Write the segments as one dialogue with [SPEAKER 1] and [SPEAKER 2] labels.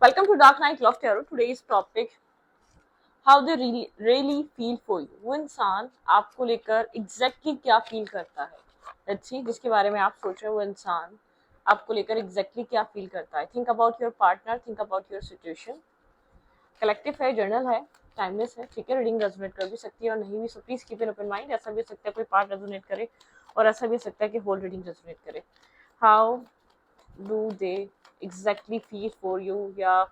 [SPEAKER 1] Welcome to Dark Night Love Tarot. Today's topic how they really feel for you. वो इंसान आपको लेकर exactly क्या feel करता है. Let's see जिसके बारे में आप सोच रहे हो वो इंसान आपको लेकर exactly क्या feel करता है. Think about your partner, think about your situation. Collective है, journal है, timeless है, ठीक है. रीडिंग रेजोनेट कर भी सकती है और नहीं भी, so please keep an open mind. ऐसा भी हो सकता है कोई पार्ट रेजोनेट करे और ऐसा भी हो सकता है कि होल रीडिंग रेजोनेट करे. How do they exactly feel for you या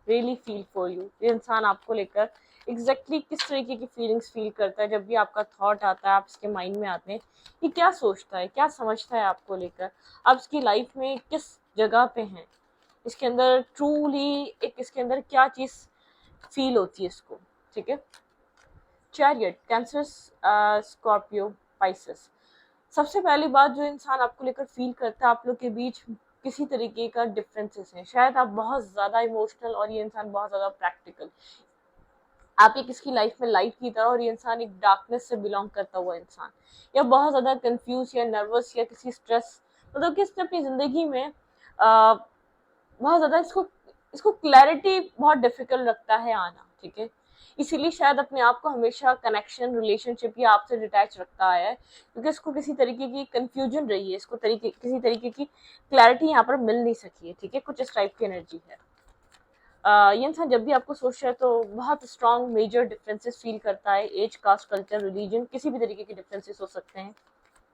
[SPEAKER 1] रियली फील फॉर यू. ये इंसान आपको लेकर एग्जैक्टली किस तरीके की फीलिंग्स फील करता है जब भी आपका थॉट आता है, आप इसके माइंड में आते हैं. ये क्या सोचता है, क्या समझता है आपको लेकर, आप इसकी लाइफ में किस जगह पे हैं, इसके अंदर ट्रूली एक इसके अंदर क्या चीज़ फील होती है इसको. ठीक है. Chariot, cancer, Scorpio, Pisces. सबसे पहली बात, जो इंसान आपको लेकर फील करता है आप लोग के बीच किसी तरीके का डिफरेंसेस है. शायद आप बहुत ज़्यादा इमोशनल और ये इंसान बहुत ज़्यादा प्रैक्टिकल. आप एक इसकी लाइफ में लाइट की तरह और ये इंसान एक डार्कनेस से बिलोंग करता हुआ इंसान, या बहुत ज़्यादा कंफ्यूज या नर्वस या किसी स्ट्रेस, मतलब कि इसने अपनी ज़िंदगी में बहुत ज़्यादा इसको इसको क्लैरिटी बहुत डिफिकल्ट लगता है आना. ठीक है. इसीलिए शायद अपने आप को हमेशा कनेक्शन, रिलेशनशिप या आपसे डिटैच रखता है, क्योंकि इसको किसी तरीके की कंफ्यूजन रही है, इसको किसी तरीके की क्लैरिटी यहाँ पर मिल नहीं सकी है. ठीक है. कुछ इस टाइप की एनर्जी है. ये इंसान जब भी आपको सोच रहा है तो बहुत स्ट्रॉन्ग मेजर डिफरेंसेस फील करता है. एज, कास्ट, कल्चर, रिलीजन, किसी भी तरीके के डिफरेंसेस हो सकते हैं.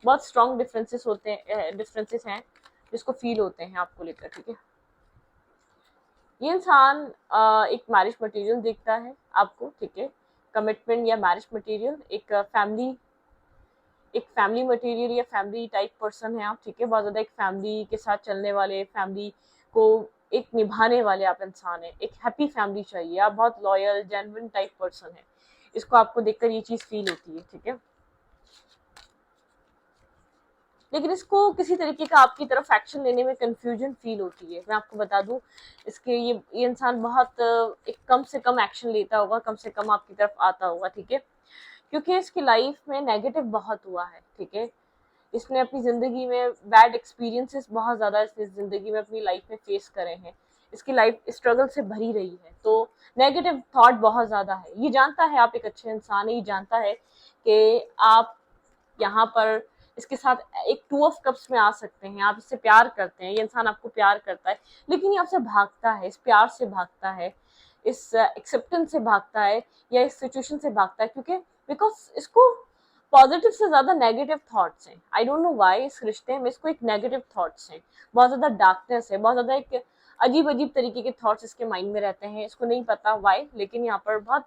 [SPEAKER 1] बहुत स्ट्रॉन्ग डिफरेंसेस होते हैं, डिफरेंसेस हैं जिसको फील होते हैं आपको लेकर. ठीक है. ये इंसान एक मैरिज मटेरियल देखता है आपको. ठीक है. कमिटमेंट या मैरिज मटेरियल, एक फैमिली मटेरियल या फैमिली टाइप पर्सन है आप. ठीक है. बहुत ज़्यादा एक फैमिली के साथ चलने वाले, फैमिली को एक निभाने वाले आप इंसान हैं. एक हैप्पी फैमिली चाहिए. आप बहुत लॉयल, जेन्युइन टाइप पर्सन है. इसको आपको देखकर ये चीज़ फील होती है. ठीक है. लेकिन इसको किसी तरीके का आपकी तरफ एक्शन लेने में कंफ्यूजन फील होती है. मैं आपको बता दूं, इसके ये इंसान बहुत एक कम से कम एक्शन लेता होगा, कम से कम आपकी तरफ आता होगा. ठीक है. क्योंकि इसकी लाइफ में नेगेटिव बहुत हुआ है. ठीक है. इसने अपनी ज़िंदगी में बैड एक्सपीरियंसेस बहुत ज़्यादा इसने ज़िंदगी में अपनी लाइफ में फेस करे हैं. इसकी लाइफ स्ट्रगल से भरी रही है, तो नेगेटिव थॉट बहुत ज़्यादा है. ये जानता है आप एक अच्छे इंसान है, ये जानता है कि आप यहाँ पर इसके साथ एक टू ऑफ कप्स में आ सकते हैं, आप इससे प्यार करते हैं, ये इंसान आपको प्यार करता है, लेकिन ये आपसे भागता है, इस प्यार से भागता है, इस एक्सेप्टेंस से भागता है या इस सिचुएशन से भागता है, क्योंकि बिकॉज इसको पॉजिटिव से ज्यादा नेगेटिव थॉट्स हैं. आई डोंट नो व्हाई इस रिश्ते में इसको एक नेगेटिव थॉट्स हैं, बहुत ज्यादा डार्कनेस है, बहुत ज्यादा एक अजीब अजीब तरीके के थॉट्स इसके माइंड में रहते हैं. इसको नहीं पता व्हाई, लेकिन यहाँ पर बहुत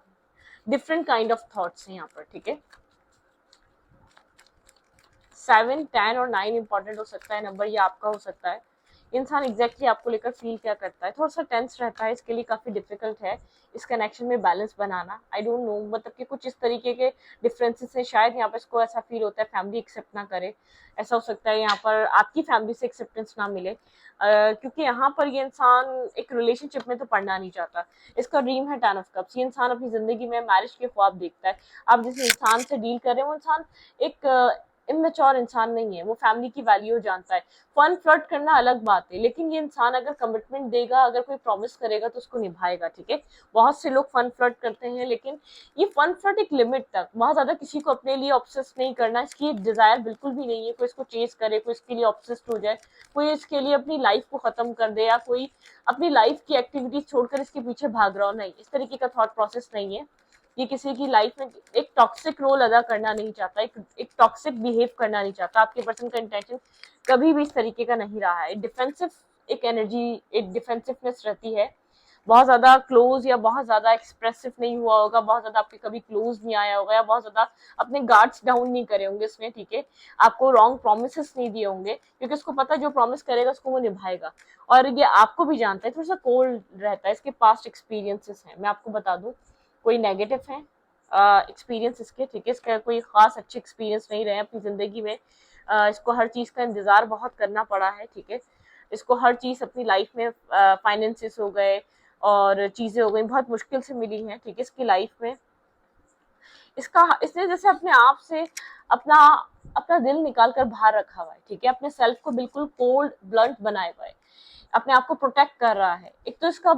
[SPEAKER 1] डिफरेंट काइंड ऑफ थॉट्स हैं यहाँ पर. ठीक है. 7, 10 और 9 इंपॉर्टेंट हो सकता है नंबर, ये आपका हो सकता है. इंसान एग्जैक्टली आपको लेकर फील क्या करता है, थोड़ा सा टेंस रहता है, इसके लिए काफ़ी डिफिकल्ट है इस कनेक्शन में balance banana. I don't know, मतलब कि कुछ इस तरीके के डिफरेंसेस हैं. शायद यहाँ पर इसको ऐसा फील होता है फैमिली एक्सेप्ट ना करे, ऐसा हो सकता है यहाँ पर आपकी फैमिली से एक्सेप्टेंस ना मिले, क्योंकि यहाँ पर ये इंसान एक रिलेशनशिप में तो पढ़ना नहीं चाहता. इसका ड्रीम है 10 ऑफ कप्स. ये इंसान अपनी ज़िंदगी में मैरिज के ख्वाब देखता है. आप जिस इंसान से डील कर रहे हैं वो इंसान एक इमेच्योर इंसान नहीं है, वो फैमिली की वैल्यू जानता है. फन फ्लर्ट करना अलग बात है, लेकिन ये इंसान अगर कमिटमेंट देगा, अगर कोई प्रॉमिस करेगा तो उसको निभाएगा. ठीक है. बहुत से लोग फन फ्लर्ट करते हैं, लेकिन ये फन फ्लर्ट एक लिमिट तक, बहुत ज्यादा किसी को अपने लिए ऑब्सेस नहीं करना. इसकी एक डिजायर बिल्कुल भी नहीं है कोई इसको चेज करे, कोई इसके लिए ऑब्सेस्ड हो जाए, कोई इसके लिए अपनी लाइफ को खत्म कर दे, या कोई अपनी लाइफ की एक्टिविटीज छोड़कर इसके पीछे भाग रहा हो. नहीं, इस तरीके का थॉट प्रोसेस नहीं है. ये किसी की लाइफ में एक टॉक्सिक रोल अदा करना नहीं चाहता, एक टॉक्सिक बिहेव करना नहीं चाहता. आपके पर्सन का इंटेंशन कभी भी इस तरीके का नहीं रहा है. डिफेंसिव एक एनर्जी, एक डिफेंसिवनेस रहती है. बहुत ज्यादा क्लोज या बहुत ज्यादा एक्सप्रेसिव नहीं हुआ होगा, बहुत ज्यादा आपके कभी क्लोज नहीं आया होगा, या बहुत ज्यादा अपने गार्ड्स डाउन नहीं करे होंगे इसने. ठीक है. आपको रॉन्ग प्रोमिस नहीं दिए होंगे, क्योंकि उसको पता है जो प्रॉमिस करेगा उसको वो निभाएगा. और ये आपको भी जानता है, थोड़ा सा कोल्ड रहता है. इसके पास्ट एक्सपीरियंसेस हैं, मैं आपको बता दूं, कोई नेगेटिव है एक्सपीरियंस इसके. ठीक है. इसका कोई खास अच्छे एक्सपीरियंस नहीं रहे अपनी जिंदगी में. इसको हर चीज का इंतजार बहुत करना पड़ा है. ठीक है. इसको हर चीज अपनी लाइफ में, फाइनेंसिस हो गए और चीजें हो गई, बहुत मुश्किल से मिली हैं. ठीक है. इसकी लाइफ में इसने जैसे अपने आप से अपना अपना दिल निकाल कर बाहर रखा हुआ है. ठीक है. अपने सेल्फ को बिल्कुल कोल्ड ब्लंट बनाए हुआ है, अपने आप को प्रोटेक्ट कर रहा है. एक तो इसका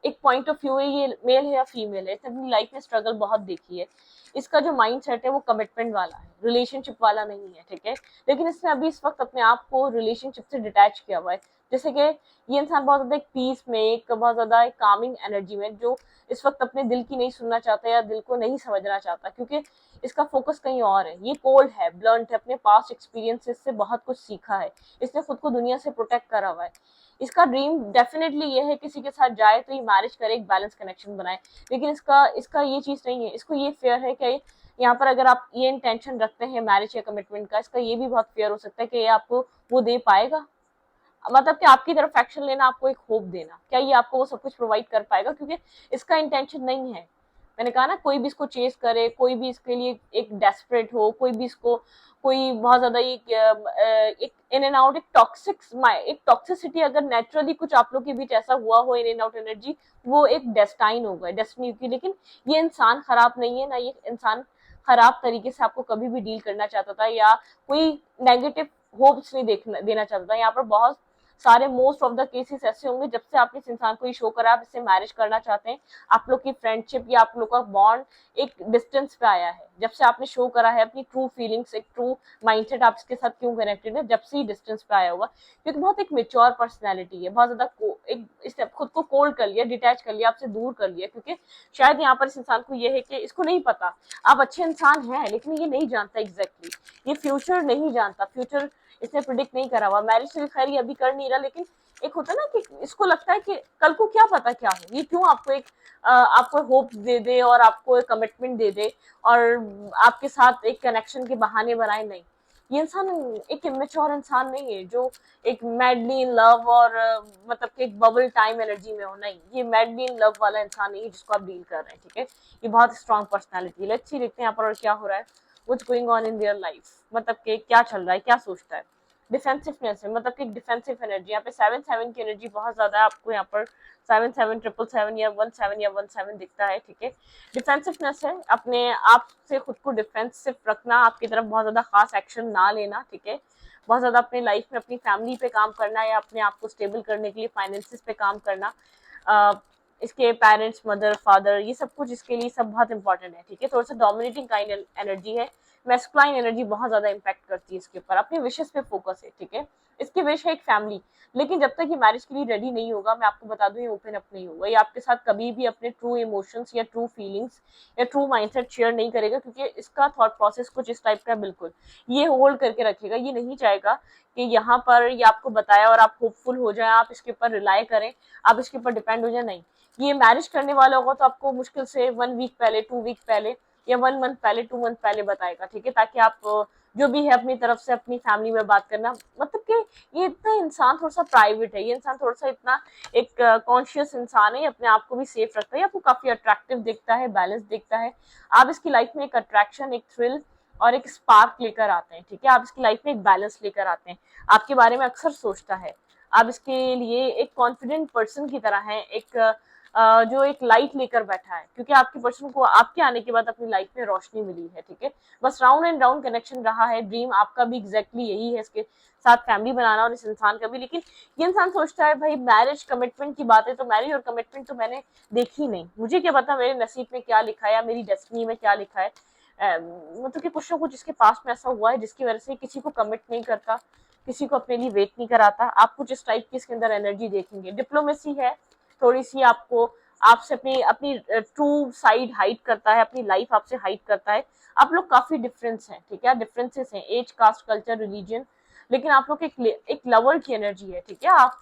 [SPEAKER 1] एक पॉइंट ऑफ व्यू है, ये मेल है या फीमेल है, इसने अपनी लाइफ में स्ट्रगल बहुत देखी है, इसका जो माइंड सेट है वो कमिटमेंट वाला है, रिलेशनशिप वाला नहीं है, ठीक है। लेकिन इसने अभी इस वक्त अपने आप को रिलेशनशिप से डिटैच किया हुआ है। जैसे कि ये इंसान बहुत ज्यादा एक पीस में, एक बहुत ज्यादा एक कामिंग एनर्जी में, जो इस वक्त अपने दिल की नहीं सुनना चाहता या दिल को नहीं समझना चाहता, क्योंकि इसका फोकस कहीं और है। ये कोल्ड है, ब्लंट है, अपने पास्ट एक्सपीरियंसेस से बहुत कुछ सीखा है, इसने खुद को दुनिया से प्रोटेक्ट करा हुआ है। इसका ड्रीम डेफिनेटली ये है किसी के साथ जाए तो ये मैरिज करे, एक बैलेंस कनेक्शन बनाए। लेकिन इसका इसका ये चीज नहीं है, इसको ये फेयर है कि यहाँ पर अगर आप ये इंटेंशन रखते हैं मैरिज या कमिटमेंट का, इसका ये भी बहुत फेयर हो सकता है कि ये आपको वो दे पाएगा, मतलब कि आपकी तरफ एक्शन लेना, आपको एक होप देना, क्या ये आपको वो सब कुछ प्रोवाइड कर पाएगा, क्योंकि इसका इंटेंशन नहीं है। मैंने कहा ना, कोई भी इसको चेस करे, कोई भी इसके लिए एक डेस्परेट हो, कोई भी इसको, कोई बहुत ज्यादा एक इन एंड आउट, एक टॉक्सिसिटी अगर नेचुरली कुछ आप लोग के बीच ऐसा हुआ हो, इन एंड आउट एनर्जी, वो एक डेस्टाइन होगा, डेस्टिनी की। लेकिन ये इंसान खराब नहीं है ना, ये इंसान खराब तरीके से आपको कभी भी डील करना चाहता था या कोई नेगेटिव होप्स नहीं देना चाहता था। यहाँ पर बहुत सारे मोस्ट ऑफ द केसेस ऐसे होंगे, जब से आप इस इंसान को ये शो करा आप इससे मैरिज करना चाहते हैं, आप लोग की फ्रेंडशिप या आप लोग का बॉन्ड एक डिस्टेंस पे आया है, जब से आपने शो करा है अपनी ट्रू फीलिंग्स, एक ट्रू माइंडसेट आप इसके साथ क्यों कनेक्टेड है, जब से ही डिस्टेंस पे आया होगा। क्योंकि बहुत एक मेच्योर पर्सनैलिटी है, बहुत ज्यादा एक इसने खुद को कोल्ड कर लिया, डिटैच कर लिया, आपसे दूर कर लिया, क्योंकि शायद यहाँ पर इस इंसान को ये है कि इसको नहीं पता आप अच्छे इंसान हैं, लेकिन ये नहीं जानता एग्जैक्टली, ये फ्यूचर नहीं जानता, फ्यूचर इसने प्रिडिक्ट नहीं करा हुआ। मैरिज से खैर ये अभी कर नहीं रहा, लेकिन एक होता है ना कि इसको लगता है कि कल को क्या पता क्या हो, ये क्यों आपको एक आपको होप दे दे और आपको एक कमिटमेंट दे दे और आपके साथ एक कनेक्शन के बहाने बनाए। नहीं, ये इंसान एक इमेच्योर इंसान नहीं है जो एक मैडली इन लव और मतलब कि एक बबल टाइम एनर्जी में हो। नहीं, ये मैडली इन लव वाला इंसान नहीं है जिसको आप डील कर रहे हैं, ठीक है। ये बहुत स्ट्रॉन्ग पर्सनैलिटी है। लेट्स सी, देखते हैं यहाँ पर और क्या हो रहा है, what's going on in their life, मतलब कि क्या चल रहा है, क्या सोचता है। डिफेंसिवनेस है, मतलब कि डिफेंसिव एनर्जी, यहाँ पे 7-7 की एनर्जी बहुत ज्यादा है, आपको यहाँ पर 7-7 777 या 17 या 17 दिखता है, ठीक है। डिफेंसिवनेस है, अपने आप से खुद को डिफेंसिव रखना, आपकी तरफ बहुत ज्यादा खास एक्शन ना लेना, ठीक है। बहुत ज्यादा अपने लाइफ में अपनी फैमिली पे काम करना या अपने आप को स्टेबल करने के लिए फाइनेंसिस पे काम करना, इसके पेरेंट्स, मदर, फादर, ये सब कुछ इसके लिए सब बहुत इंपॉर्टेंट है, ठीक है। थोड़ा सा डोमिनेटिंग काइंड एनर्जी है, मैस्कुलाइन एनर्जी बहुत ज्यादा इम्पैक्ट करती है इसके ऊपर, अपने विशेस पे फोकस है, ठीक है। इसकी विश है एक फैमिली, लेकिन जब तक ये मैरिज के लिए रेडी नहीं होगा, मैं आपको बता दूं, ये ओपन अप नहीं होगा, ये आपके साथ कभी भी अपने ट्रू इमोशंस या ट्रू फीलिंग्स या ट्रू माइंडसेट शेयर नहीं करेगा, क्योंकि इसका थॉट प्रोसेस कुछ इस टाइप का बिल्कुल ये होल्ड करके रखेगा। ये नहीं चाहेगा कि यहाँ पर ये आपको बताया और आप होपफुल हो जाए, आप इसके ऊपर रिलाई करें, आप इसके ऊपर डिपेंड हो जाए। नहीं, ये मैरिज करने वाला होगा तो आपको मुश्किल से 1 वीक पहले, 2 वीक पहले या 1 मंथ पहले, 2 मंथ पहले बताएगा, ठीक है, ताकि आप जो भी है अपनी तरफ से अपनी फैमिली में बात करना, मतलब कि ये इतना इंसान थोड़ा सा प्राइवेट है, ये इंसान थोड़ा सा इतना एक कॉन्शियस इंसान है, अपने आप को भी सेफ रखता है, आपको काफी अट्रैक्टिव दिखता है, बैलेंस दिखता है। आप इसकी लाइफ में एक अट्रैक्शन, एक थ्रिल और एक स्पार्क लेकर आते हैं, ठीक है। आप इसकी लाइफ में एक बैलेंस लेकर आते हैं, आपके बारे में अक्सर सोचता है, आप इसके लिए एक कॉन्फिडेंट पर्सन की तरह है, एक जो एक लाइट लेकर बैठा है, क्योंकि आपके पर्सन को आपके आने के बाद अपनी लाइफ में रोशनी मिली है, ठीक है। बस राउंड एंड राउंड कनेक्शन रहा है, ड्रीम आपका भी एग्जैक्टली यही है, इसके साथ फैमिली बनाना और इस इंसान का भी। लेकिन ये इंसान सोचता है भाई मैरिज कमिटमेंट की बात है तो मैरिज और कमिटमेंट तो मैंने देखी नहीं, मुझे क्या पता मेरे नसीब में क्या लिखा है या मेरी डेस्टिनी में क्या लिखा है। मतलब कि कुछ ना कुछ इसके पास में ऐसा हुआ है जिसकी वजह से किसी को कमिट नहीं करता, किसी को अपने लिए वेट नहीं कराता। आप कुछ इस टाइप की इसके अंदर एनर्जी देखेंगे। डिप्लोमेसी है थोड़ी सी, आपको आपसे अपनी अपनी ट्रू साइड हाइड करता है, अपनी लाइफ आपसे हाइड करता है। आप लोग काफी डिफरेंस हैं, ठीक है, डिफरेंसेस हैं, एज, कास्ट, कल्चर, रिलीजन, लेकिन आप लोग एक लवर की एनर्जी है, ठीक है। आप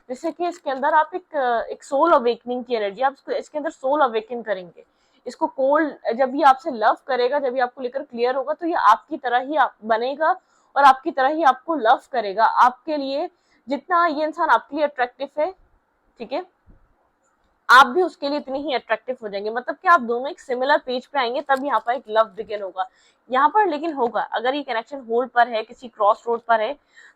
[SPEAKER 1] जैसे कि इसके अंदर आप एक सोल अवेकनिंग की एनर्जी, आप इसके अंदर सोल अवेकन करेंगे। इसको कोल्ड जब भी आपसे लव करेगा, जब भी आपको लेकर क्लियर होगा, तो ये आपकी तरह ही आप बनेगा और आपकी तरह ही आपको लव करेगा। आपके लिए जितना ये इंसान आपके लिए अट्रैक्टिव है, ठीक है, आप भी उसके लिए इतनी ही अट्रैक्टिव हो जाएंगे। मतलब कि आप दोनों एक सिमिलर पेज पे आएंगे, तब यहाँ पर एक लव बिगिन होगा यहाँ पर। लेकिन होगा, अगर ये कनेक्शन होल्ड पर है, किसी क्रॉस रोड पर है,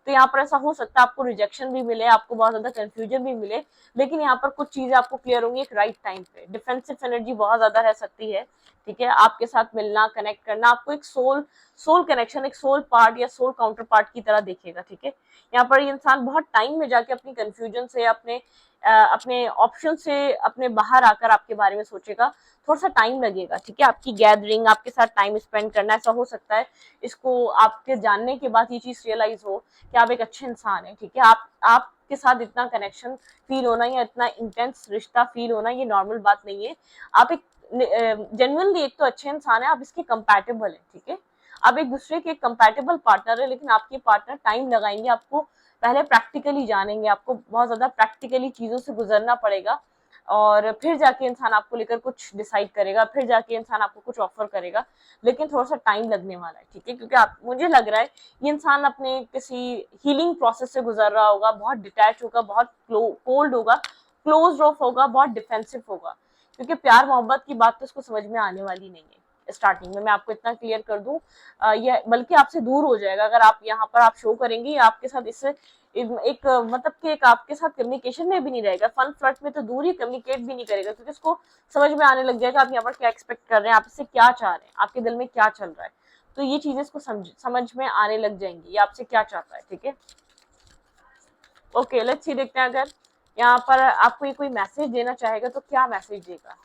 [SPEAKER 1] तो यहाँ पर ऐसा हो सकता है आपको रिजेक्शन भी मिले, आपको बहुत ज्यादा कंफ्यूजन भी मिले, लेकिन यहाँ पर कुछ चीजें आपको क्लियर होंगी एक राइट टाइम पे। डिफेंसिव एनर्जी बहुत ज्यादा रह सकती है, ठीक है। आपके साथ मिलना, कनेक्ट करना, आपको एक सोल कनेक्शन, एक सोल पार्ट या सोल काउंटर पार्ट की तरह देखेगा, ठीक है। यहाँ पर ये इंसान बहुत टाइम में जाके अपनी कंफ्यूजन से, अपने अपने ऑप्शन से अपने बाहर आकर आपके बारे में सोचेगा। थोड़ा सा टाइम लगेगा, ठीक है, आपकी गैदरिंग, आपके साथ टाइम स्पेंड करना, ऐसा हो सकता है इसको आपके जानने के बाद ये चीज रियलाइज हो कि आप एक अच्छे इंसान हैं, ठीक है। आपके साथ इतना कनेक्शन फील होना या इतना इंटेंस रिश्ता फील होना ये नॉर्मल बात नहीं है। आप एक जेन्युइनली एक तो अच्छे इंसान है, आप इसके कंपैटिबल है, ठीक है। आप एक दूसरे के कंपैटिबल पार्टनर है, लेकिन आपके पार्टनर टाइम लगाएंगे, आपको पहले प्रैक्टिकली जानेंगे, आपको बहुत ज्यादा प्रैक्टिकली चीजों से गुजरना पड़ेगा, और फिर जाके इंसान आपको लेकर कुछ डिसाइड करेगा, फिर जाके इंसान आपको कुछ ऑफर करेगा, लेकिन थोड़ा सा टाइम लगने वाला है, ठीक है। क्योंकि आप, मुझे लग रहा है ये इंसान अपने किसी हीलिंग प्रोसेस से गुजर रहा होगा, बहुत डिटैच होगा, बहुत कोल्ड होगा, क्लोज ऑफ होगा, बहुत डिफेंसिव होगा, क्योंकि प्यार मोहब्बत की बात तो उसको समझ में आने वाली नहीं है स्टार्टिंग में। मैं आपको इतना क्लियर कर दूं, ये बल्कि आपसे दूर हो जाएगा अगर आप यहाँ पर आप शो करेंगे, आपके साथ इससे एक मतलब कि एक आपके साथ कम्युनिकेशन में भी नहीं रहेगा, फन फ्लर्ट में तो दूर ही, कम्युनिकेट भी नहीं करेगा, क्योंकि उसको समझ में आने लग जाएगा आप यहाँ पर क्या एक्सपेक्ट कर रहे हैं, आप इससे क्या चाह रहे हैं, आपके दिल में क्या चल रहा है। तो ये चीजें इसको समझ में आने लग जाएंगी, ये आपसे क्या चाहता है, ठीक है। ओके, लेट्स सी, देखते हैं अगर यहाँ पर आपको ये कोई मैसेज देना चाहेगा तो क्या मैसेज देगा,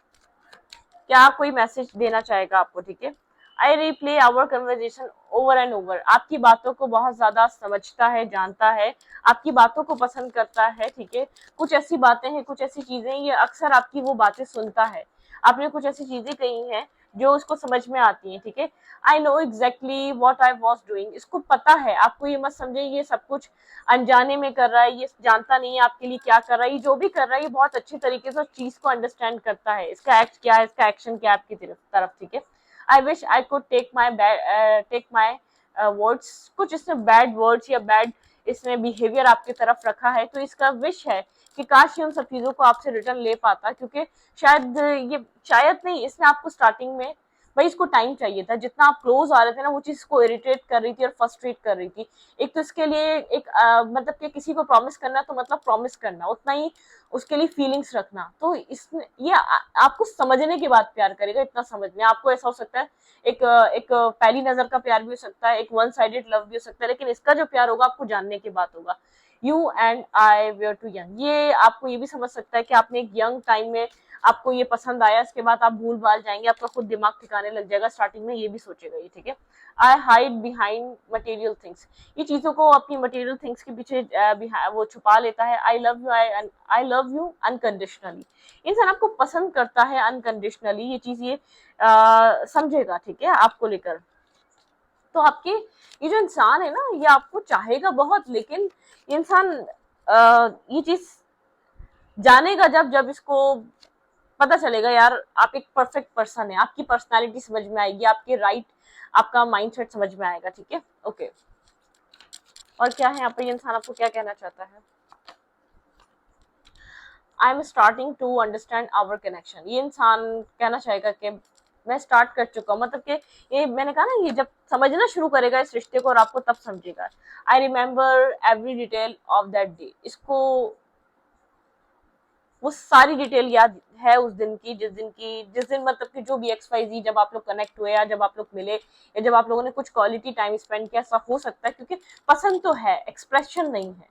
[SPEAKER 1] क्या कोई मैसेज देना चाहेगा आपको, ठीक है। I replay our conversation over and over, आपकी बातों को बहुत ज्यादा समझता है, जानता है, आपकी बातों को पसंद करता है, ठीक है। कुछ ऐसी बातें हैं, कुछ ऐसी चीजें, ये अक्सर आपकी वो बातें सुनता है, आपने कुछ ऐसी चीजें कही हैं जो उसको समझ में आती हैं, ठीक है। I know exactly what I was doing, इसको पता है, आपको ये मत समझे ये सब कुछ अनजाने में कर रहा है, ये जानता नहीं है आपके लिए क्या कर रहा है, ये जो भी कर रहा है ये बहुत अच्छी तरीके से उस चीज को अंडरस्टैंड करता है, इसका एक्ट क्या है, इसका एक्शन क्या है आपकी तरफ, ठीक है। I wish I could take my words, कुछ इसने बैड वर्ड्स या बैड इसने बिहेवियर आपकी तरफ रखा है, तो इसका विश है कि काश ये उन सब चीजों को आपसे रिटर्न ले पाता, क्योंकि शायद नहीं, इसने आपको स्टार्टिंग में, भाई इसको टाइम चाहिए था, जितना आप क्लोज आ रहे थे ना वो चीज इसको इरिटेट कर रही थी और फ्रस्ट्रेट कर रही थी। एक तो इसके लिए एक मतलब कि किसी को प्रॉमिस करना तो मतलब प्रॉमिस करना, उतना ही उसके लिए फीलिंग्स रखना, तो इसने ये आपको समझने के बाद प्यार करेगा, इतना समझ में आपको ऐसा हो सकता है, एक पहली नजर का प्यार भी हो सकता है, एक वन साइडेड लव भी हो सकता है, लेकिन इसका जो प्यार होगा आपको जानने के बाद होगा। You and I were too young, ये आपको ये भी समझ सकता है कि आपने एक यंग टाइम में आपको ये पसंद आया, इसके बाद आप भूल भाल जाएंगे, आपका खुद दिमाग ठिकाने लग जाएगा, स्टार्टिंग में ये भी सोचेगा ये, ठीक है। आई हाइड बिहाइंड मटेरियल थिंग्स, ये चीजों को अपनी मटेरियल थिंग्स के पीछे वो छुपा लेता है। आई लव यू अनकंडीशनली, इंसान आपको पसंद करता है अनकंडीशनली, ये चीज ये समझेगा, ठीक है, आपको लेकर। तो आपके ये जो इंसान है ना, ये आपको चाहेगा बहुत, लेकिन ये इंसान ये चीज जानेगा जब जब इसको पता चलेगा यार आप एक परफेक्ट पर्सन है, आपकी पर्सनालिटी समझ में आएगी, आपके राइट, आपका माइंडसेट समझ में आएगा, ठीक है। ओके, और क्या है यहाँ पर, ये इंसान आपको क्या कहना चाहता है। I am starting to understand our connection, ये इंसान कहना चाहेगा कि मैं स्टार्ट कर चुका हूँ, मतलब कि ये मैंने कहा ना, ये जब समझना शुरू करेगा इस रिश्ते को और आपको तब समझेगा। I remember every detail of that day, इसको वो सारी डिटेल याद है उस दिन की, जिस दिन मतलब कि जो भी XYZ, जब आप लोग कनेक्ट हुए या जब आप लोग मिले या जब आप लोगों ने कुछ क्वालिटी टाइम स्पेंड किया, ऐसा हो सकता है, क्योंकि पसंद तो है, एक्सप्रेशन नहीं है,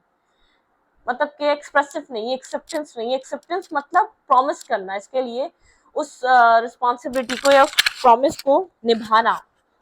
[SPEAKER 1] मतलब कि एक्सप्रेसिव नहीं, एक्सेप्टेंस नहीं, एक्सेप्टेंस मतलब प्रॉमिस करना, इसके लिए उस रिस्पॉन्सिबिलिटी को या प्रॉमिस को निभाना,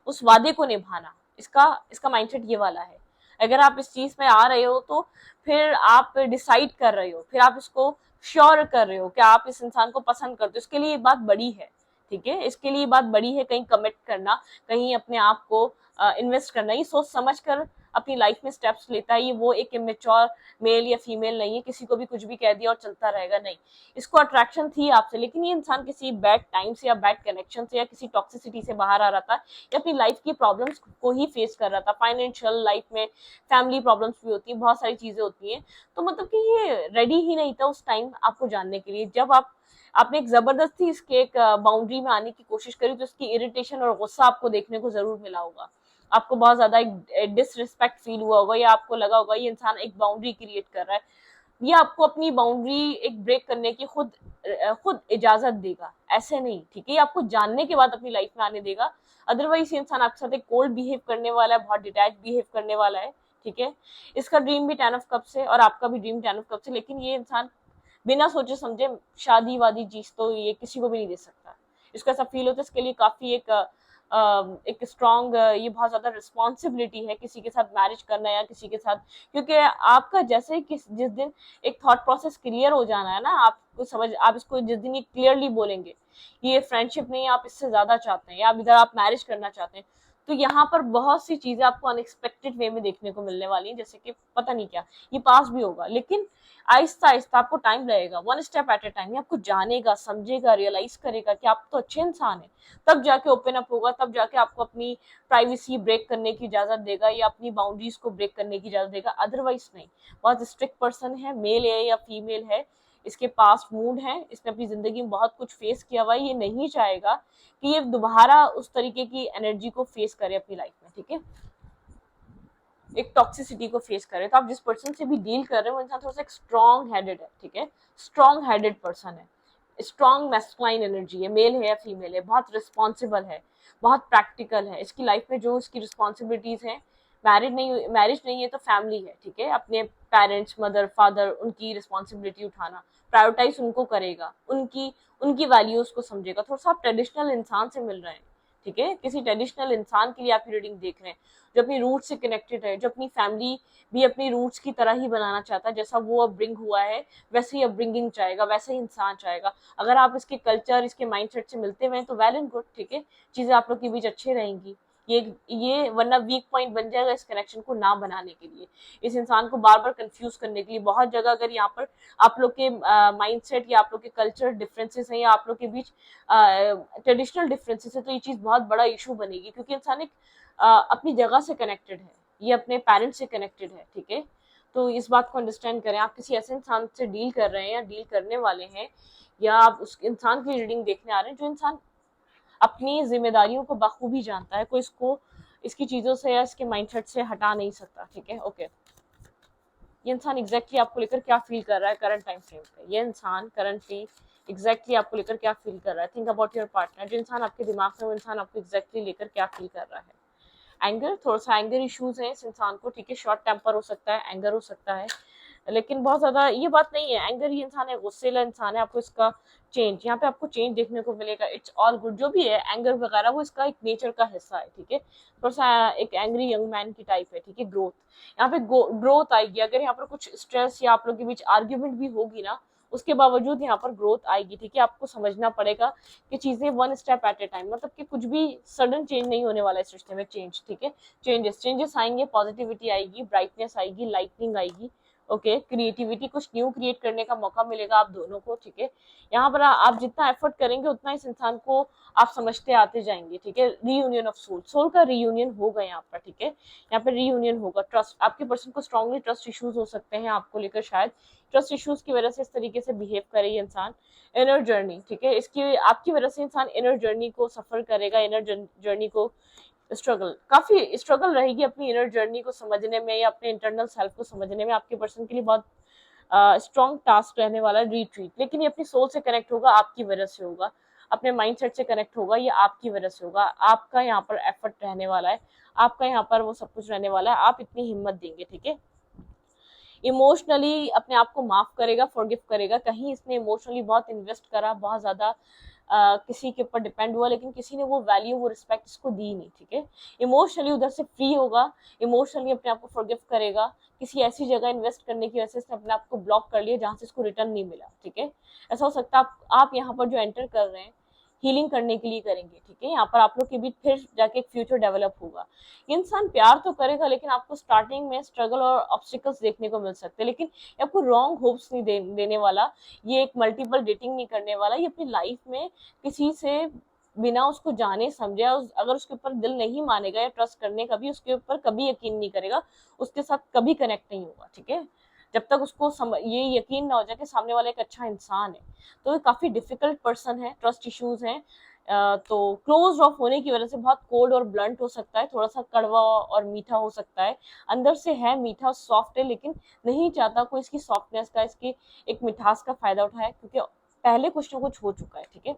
[SPEAKER 1] उस वादे को निभाना, इसका इसका माइंडसेट ये वाला है। अगर आप इस चीज में आ रहे हो तो फिर आप डिसाइड कर रहे हो, फिर आप इसको श्योर कर रहे हो कि आप इस इंसान को पसंद करते हो, इसके लिए ये बात बड़ी है, ठीक है, इसके लिए बात बड़ी है, कहीं कमिट करना, कहीं अपने आप को इन्वेस्ट करना, ये सोच समझ कर अपनी लाइफ में स्टेप्स लेता है, ये वो एक इमेच्योर मेल या फीमेल नहीं है, किसी को भी कुछ भी कह दिया और चलता रहेगा, नहीं, इसको अट्रैक्शन थी आपसे, लेकिन ये इंसान किसी बैड टाइम से या बैड कनेक्शन से या किसी टॉक्सिसिटी से बाहर आ रहा था, या अपनी लाइफ की प्रॉब्लम्स को ही फेस कर रहा था, फाइनेंशियल लाइफ में फैमिली प्रॉब्लम्स भी होती है, बहुत सारी चीजें होती हैं, तो मतलब कि ये रेडी ही नहीं था उस टाइम आपको जानने के लिए। जब आपने एक जबरदस्ती इसके एक बाउंड्री में आने की कोशिश करी, तो इसकी इरिटेशन और गुस्सा आपको देखने को जरूर मिला होगा, आपको बहुत ज्यादा एक डिसरिस्पेक्ट फील हुआ होगा, या आपको लगा होगा ये इंसान एक बाउंड्री क्रिएट कर रहा है, ये आपको अपनी बाउंड्री एक ब्रेक करने की खुद इजाजत देगा, ऐसे नहीं, ठीक है, ये आपको जानने के बाद अपनी लाइफ में आने देगा, अदरवाइज ये इंसान आपके साथ एक कोल्ड बिहेव करने वाला है, बहुत डिटैच बिहेव करने वाला है, ठीक है। इसका ड्रीम भी 10 ऑफ कप से और आपका भी ड्रीम 10 ऑफ कप से, लेकिन ये इंसान बिना सोचे समझे शादी वादी चीज तो ये किसी को भी नहीं दे सकता। इसको ऐसा फील होता है, इसके लिए काफी एक स्ट्रॉन्ग, ये बहुत ज्यादा रिस्पॉन्सिबिलिटी है किसी के साथ मैरिज करना या किसी के साथ, क्योंकि आपका जैसे ही जिस दिन एक थॉट प्रोसेस क्लियर हो जाना है ना, आपको समझ, आप इसको जिस दिन ये क्लियरली बोलेंगे ये फ्रेंडशिप नहीं, आप इससे ज्यादा चाहते हैं या इधर आप मैरिज करना चाहते हैं, तो यहाँ पर बहुत सी चीजें आपको अनएक्सपेक्टेड वे में देखने को मिलने वाली हैं, जैसे कि पता नहीं क्या ये पास भी होगा, लेकिन आहिस्ता आहिस्ता आपको टाइम लगेगा, one step at A time, ये आपको जानेगा, समझेगा, रियलाइज करेगा कि आप तो अच्छे इंसान हैं, तब जाके ओपन अप होगा, तब जाके आपको अपनी प्राइवेसी ब्रेक करने की इजाजत देगा या अपनी बाउंड्रीज को ब्रेक करने की इजाजत देगा, अदरवाइज नहीं। बहुत स्ट्रिक्ट पर्सन है, मेल है या फीमेल है, इसके पास मूड है, इसने अपनी जिंदगी में बहुत कुछ फेस किया हुआ है, ये नहीं चाहेगा कि ये दोबारा उस तरीके की एनर्जी को फेस करे अपनी लाइफ में, ठीक है, एक टॉक्सिसिटी को फेस करे। तो आप जिस पर्सन से भी डील कर रहे हो वो इंसान थोड़ा सा एक स्ट्रॉन्ग हेडेड है, ठीक है, स्ट्रॉन्ग हेडेड पर्सन है, स्ट्रॉन्ग मैस्कुलाइन एनर्जी है, मेल है या फीमेल है, बहुत रिस्पॉन्सिबल है, बहुत प्रैक्टिकल है, इसकी लाइफ में जो इसकी रिस्पॉन्सिबिलिटीज हैं, मैरिज नहीं है तो फैमिली है, ठीक है, अपने पेरेंट्स, मदर, फादर, उनकी रिस्पॉन्सिबिलिटी उठाना, प्रायोरिटाइज उनको करेगा, उनकी उनकी वैल्यूज को समझेगा। थोड़ा सा आप ट्रेडिशनल इंसान से मिल रहे हैं, ठीक है, किसी ट्रेडिशनल इंसान के लिए आप रीडिंग देख रहे हैं जो अपनी रूट से कनेक्टेड है, जो अपनी फैमिली भी अपनी रूट्स की तरह ही बनाना चाहता है, जैसा वो अपब्रिंग हुआ है वैसे ही अपब्रिंगिंग चाहेगा, वैसे ही इंसान चाहेगा। अगर आप इसके कल्चर, इसके माइंडसेट से मिलते हुए हैं तो वेल एंड गुड, ठीक है, चीजें आप लोग के बीच अच्छी रहेंगी। ये वरना वीक पॉइंट बन जाएगा इस कनेक्शन को ना बनाने के लिए, इस इंसान को बार बार कंफ्यूज करने के लिए। बहुत जगह अगर यहाँ पर आप लोग के माइंडसेट या आप लोग के कल्चर डिफरेंसेस हैं या आप लोग के बीच ट्रेडिशनल डिफरेंसेस है, तो ये चीज बहुत बड़ा इशू बनेगी, क्योंकि इंसान एक अपनी जगह से कनेक्टेड है, ये अपने पेरेंट्स से कनेक्टेड है, ठीक है। तो इस बात को अंडरस्टैंड करें, आप किसी ऐसे इंसान से डील कर रहे हैं या डील करने वाले हैं, या आप उस इंसान की रीडिंग देखने आ रहे हैं जो इंसान अपनी जिम्मेदारियों को बखूबी जानता है, कोई इसको इसकी चीजों से या इसके माइंडसेट से हटा नहीं सकता, ठीक है, ओके। ये इंसान एग्जैक्टली आपको लेकर क्या फील कर रहा है करंट टाइम फ्रेम पे, ये इंसान करंटली एग्जैक्टली आपको लेकर क्या फील कर रहा है, थिंक अबाउट योर पार्टनर, जो इंसान आपके दिमाग में, वो इंसान आपको एग्जैक्टली लेकर क्या फील कर रहा है। एंगर, थोड़ा सा एंगर इश्यूज है इस इंसान को, ठीक है, शॉर्ट टेम्पर हो सकता है, एंगर हो सकता है, लेकिन बहुत ज्यादा ये बात नहीं है, एंगर ये इंसान है, गुस्सेला इंसान है, आपको इसका चेंज, यहाँ पे आपको चेंज देखने को मिलेगा, इट्स ऑल गुड, जो भी है एंगर वगैरह वो इसका एक नेचर का हिस्सा है, ठीक है, थोड़ा सा एक एंग्री यंग मैन की टाइप है, ठीक है। ग्रोथ, यहाँ पे ग्रोथ आएगी, अगर यहाँ पर कुछ स्ट्रेस या आप लोग के बीच आर्ग्यूमेंट भी होगी ना, उसके बावजूद यहाँ पर ग्रोथ आएगी, ठीक है। आपको समझना पड़ेगा कि चीजें one step at A time, मतलब कि कुछ भी सडन चेंज नहीं होने वाला है इस रिश्ते में, चेंज, ठीक है, चेंजेस आएंगे, पॉजिटिविटी आएगी, ब्राइटनेस आएगी, लाइटनिंग आएगी, ओके, क्रिएटिविटी, कुछ न्यू क्रिएट करने का मौका मिलेगा आप दोनों को, ठीक है। यहाँ पर आप जितना एफर्ट करेंगे उतना इस इंसान को आप समझते आते जाएंगे, ठीक है। रीयूनियन ऑफ सोल, सोल का रीयूनियन होगा यहाँ पर, ठीक है, यहाँ पर रीयूनियन होगा। ट्रस्ट, आपके पर्सन को स्ट्रांगली ट्रस्ट इश्यूज हो सकते हैं आपको लेकर, शायद ट्रस्ट इश्यूज की वजह से इस तरीके से बिहेव करे ये इंसान। इनर जर्नी, ठीक है, इसकी आपकी वजह से इंसान इनर जर्नी को सफर करेगा, इनर जर्नी को स्ट्रगल, काफी स्ट्रगल रहेगी अपनी इनर जर्नी को समझने में या अपने इंटरनल सेल्फ को समझने में। आपके पर्सन के लिए बहुत स्ट्रॉन्ग टास्क रहने वाला है रिट्रीट, लेकिन ये अपनी सोल से कनेक्ट होगा, आपकी वजह से होगा, अपने माइंडसेट से कनेक्ट होगा, ये आपकी वजह से होगा। आपका यहाँ पर एफर्ट रहने वाला है, आपका यहाँ पर वो सब कुछ रहने वाला है, आप इतनी हिम्मत देंगे, ठीक है। इमोशनली अपने आप को माफ करेगा, फॉरगिव करेगा, कहीं इसने इमोशनली बहुत इन्वेस्ट करा, बहुत ज्यादा किसी के ऊपर डिपेंड हुआ, लेकिन किसी ने वो वैल्यू, वो रिस्पेक्ट इसको दी नहीं, ठीक है। इमोशनली उधर से फ्री होगा, इमोशनली अपने आप को फॉरगिव करेगा, किसी ऐसी जगह इन्वेस्ट करने की वजह से इसने अपने आप को ब्लॉक कर लिया जहां से इसको रिटर्न नहीं मिला, ठीक है। ऐसा हो सकता है आप यहाँ पर जो एंटर कर रहे हैं हीलिंग करने के लिए करेंगे, ठीक है। यहाँ पर आप लोग के बीच फिर जाके एक फ्यूचर डेवलप होगा। इंसान प्यार तो करेगा, लेकिन आपको स्टार्टिंग में स्ट्रगल और ऑब्स्टिकल्स देखने को मिल सकते हैं, लेकिन आपको रॉन्ग होप्स नहीं देने वाला, ये एक मल्टीपल डेटिंग नहीं करने वाला, ये अपनी लाइफ में किसी से बिना उसको जाने समझे, अगर उसके ऊपर दिल नहीं मानेगा या ट्रस्ट करने का भी उसके ऊपर कभी यकीन नहीं करेगा, उसके साथ कभी कनेक्ट नहीं होगा, ठीक है, जब तक उसको ये यकीन ना हो जाए कि सामने वाला एक अच्छा इंसान है। तो ये काफी डिफिकल्ट पर्सन है, ट्रस्ट इश्यूज हैं, तो क्लोज ऑफ होने की वजह से बहुत कोल्ड और ब्लंट हो सकता है, थोड़ा सा कड़वा और मीठा हो सकता है, अंदर से है मीठा, सॉफ्ट है, लेकिन नहीं चाहता कोई इसकी सॉफ्टनेस का, इसकी एक मिठास का फायदा उठाए, क्योंकि पहले कुछ ना कुछ हो चुका है, ठीक है।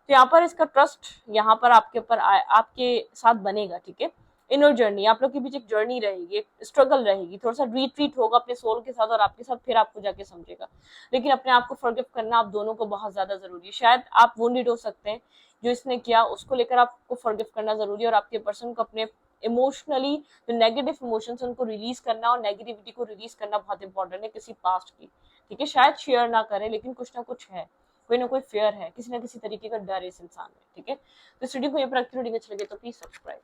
[SPEAKER 1] तो यहाँ पर इसका ट्रस्ट यहाँ पर आपके ऊपर आपके साथ बनेगा, ठीक है। इनर जर्नी, आप लोग के बीच एक जर्नी रहेगी, एक स्ट्रगल रहेगी, थोड़ा सा रीट्रीट होगा अपने सोल के साथ और आपके साथ, फिर आपको जाके समझेगा। लेकिन अपने आप को फॉरगिव करना आप दोनों को बहुत ज्यादा जरूरी है। शायद आप वुंडेड हो सकते हैं, जो इसने किया उसको लेकर आपको फॉरगिव करना जरूरी है, और आपके पर्सन को अपने इमोशनली जो नेगेटिव इमोशंस उनको रिलीज करना और नेगेटिविटी को रिलीज करना बहुत इंपॉर्टेंट है किसी पास्ट की। ठीक है, शायद शेयर ना करें, लेकिन कुछ ना कुछ है, कोई ना कोई फेयर है, किसी ना किसी तरीके का डर है इस इंसान में। ठीक है, तो इस वीडियो को ये पर रीडिंग अच्छी लगे तो प्लीज सब्सक्राइब।